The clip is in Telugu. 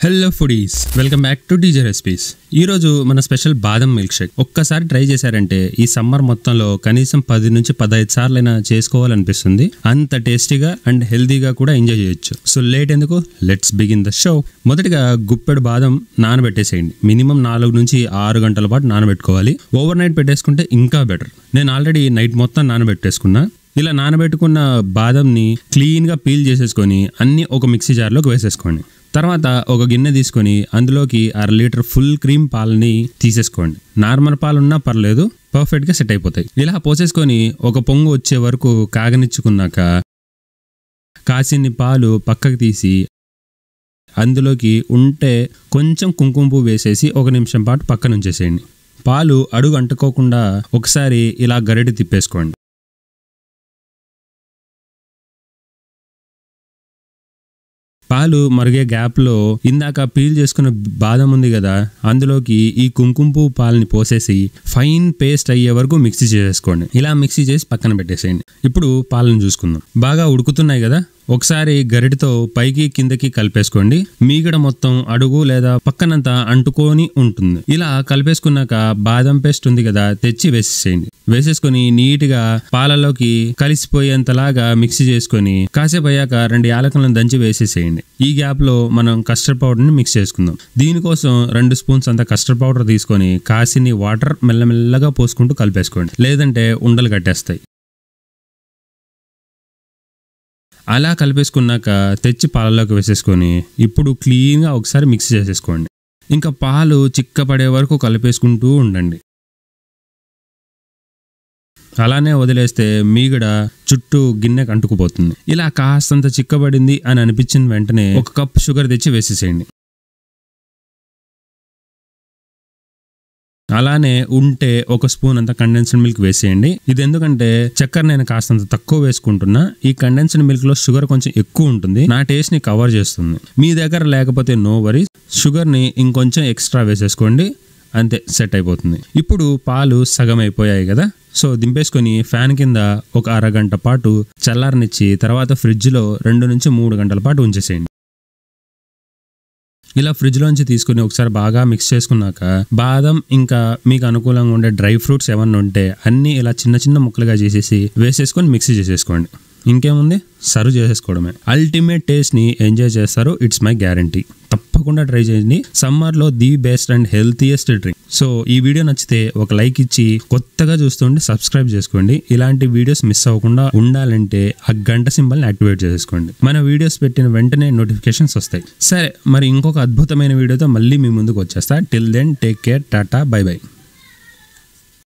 Hello foodies, welcome back to DJ recipes. ఈరోజు మన స్పెషల్ బాదం మిల్క్ షేక్. ఒక్కసారి ట్రై చేశారంటే ఈ సమ్మర్ మొత్తంలో కనీసం 10 నుంచి 15 సార్లైనా చేసుకోవాలనిపిస్తుంది. అంత టేస్టీగా అండ్ హెల్తీగా కూడా ఎంజాయ్ చేయొచ్చు. సో లేట్ ఎందుకు, లెట్స్ బిగిన్ ద షో. మొదటిగా గుప్పెడు బాదం నానబెట్టేసేయండి. మినిమం 4 నుంచి 6 గంటల పాటు నానబెట్టుకోవాలి. ఓవర్ నైట్ పెట్టేసుకుంటే ఇంకా బెటర్. నేను ఆల్రెడీ నైట్ మొత్తం నానబెట్టేసుకున్నా. ఇలా నానబెట్టుకున్న బాదంని క్లీన్గా పీల్ చేసేసుకొని అన్ని ఒక మిక్సీ జార్లోకి వేసేసుకోండి. తర్వాత ఒక గిన్నె తీసుకొని అందులోకి 1/2 లీటర్ ఫుల్ క్రీమ్ పాలని తీసేసుకోండి. నార్మల్ పాలున్నా పర్లేదు, పర్ఫెక్ట్గా సెట్ అయిపోతాయి. ఇలా పోసేసుకొని ఒక పొంగు వచ్చే వరకు కాగనిచ్చుకున్నాక కాసిన్ని పాలు పక్కకు తీసి అందులోకి ఉంటే కొంచెం కుంకుమ పువ్వు వేసేసి 1 నిమిషం పాటు పక్కన ఉంచేసేయండి. పాలు అడుగు అంటుకోకుండా ఒకసారి ఇలా గరిటె తిప్పేసుకోండి. పాలు మరిగే గ్యాప్లో ఇందాక పీల్ చేసుకున్న బాదం ఉంది కదా, అందులోకి ఈ కుంకుమ పువ్వు పాలని పోసేసి ఫైన్ పేస్ట్ అయ్యే వరకు మిక్సీ చేసేసుకోండి. ఇలా మిక్సీ చేసి పక్కన పెట్టేసేయండి. ఇప్పుడు పాలను చూసుకుందాం. బాగా ఉడుకుతున్నాయి కదా, ఒకసారి గరిటెతో పైకి కిందకి కలిపేసుకోండి. మీగడ మొత్తం అడుగు లేదా పక్కనంతా అంటుకొని ఉంటుంది. ఇలా కలిపేసుకున్నాక బాదం పేస్ట్ ఉంది కదా, తెచ్చి వేసేసేయండి. వేసేసుకొని నీట్గా పాలలోకి కలిసిపోయేంతలాగా మిక్సీ చేసుకొని కాసేపు అయ్యాక 2 యాలకులను దంచి వేసేసేయండి. ఈ గ్యాప్లో మనం కస్టర్డ్ పౌడర్ని మిక్స్ చేసుకుందాం. దీనికోసం 2 స్పూన్స్ అంత కస్టర్డ్ పౌడర్ తీసుకొని కాసిని వాటర్ మెల్లమెల్లగా పోసుకుంటూ కలిపేసుకోండి, లేదంటే ఉండలు కట్టేస్తాయి. అలా కలిపేసుకున్నాక తెచ్చి పాలలోకి వేసేసుకొని ఇప్పుడు క్లీన్గా ఒకసారి మిక్స్ చేసేసుకోండి. ఇంకా పాలు చిక్కపడే వరకు కలిపేసుకుంటూ ఉండండి. అలానే వదిలేస్తే మీగడ చుట్టూ గిన్నెకు అంటుకుపోతుంది. ఇలా కాస్తంత చిక్కబడింది అని అనిపించిన వెంటనే 1 కప్ షుగర్ తెచ్చి వేసేసేయండి. అలానే ఉంటే 1 స్పూన్ అంత కండెన్స్డ్ మిల్క్ వేసేయండి. ఇది ఎందుకంటే చక్కెర నేను కాస్తంత తక్కువ వేసుకుంటున్నా. ఈ కండెన్స్డ్ మిల్క్ లో షుగర్ కొంచెం ఎక్కువ ఉంటుంది, నా టేస్ట్ ని కవర్ చేస్తుంది. మీ దగ్గర లేకపోతే నో వరీ, షుగర్ ని ఇంకొంచెం ఎక్స్ట్రా వేసేసుకోండి, అంతే సెట్ అయిపోతుంది. ఇప్పుడు పాలు సగం అయిపోయాయి కదా, సో దింపేసుకొని ఫ్యాన్ కింద ఒక అరగంట పాటు చల్లారనిచ్చి తర్వాత ఫ్రిడ్జ్లో 2 నుంచి 3 గంటల పాటు ఉంచేసేయండి. ఇలా ఫ్రిడ్జ్లోంచి తీసుకుని ఒకసారి బాగా మిక్స్ చేసుకున్నాక బాదం ఇంకా మీకు అనుకూలంగా ఉండే డ్రై ఫ్రూట్స్ ఏమన్నా ఉంటే అన్నీ ఇలా చిన్న చిన్న ముక్కలుగా చేసేసి వేసేసుకొని మిక్సీ చేసేసుకోండి. ఇంకేముంది, సర్వ్ చేసేసుకోవడమే. అల్టిమేట్ టేస్ట్ని ఎంజాయ్ చేస్తారు, ఇట్స్ మై గ్యారంటీ. తప్పకుండా ట్రై చేయండి. సమ్మర్లో the best and healthiest drink. So ఈ వీడియో నచ్చితే ఒక లైక్ ఇచ్చి కొత్తగా చూస్తుంటే సబ్స్క్రైబ్ చేసుకోండి. ఇలాంటి వీడియోస్ మిస్ అవ్వకుండా ఉండాలంటే ఆ గంట సింబల్ని యాక్టివేట్ చేసుకోండి. మన వీడియోస్ పెట్టిన వెంటనే నోటిఫికేషన్స్ వస్తాయి. సరే, మరి ఇంకొక అద్భుతమైన వీడియోతో మళ్ళీ మీ ముందుకు వచ్చేస్తా. Till then take care, tata, bye by.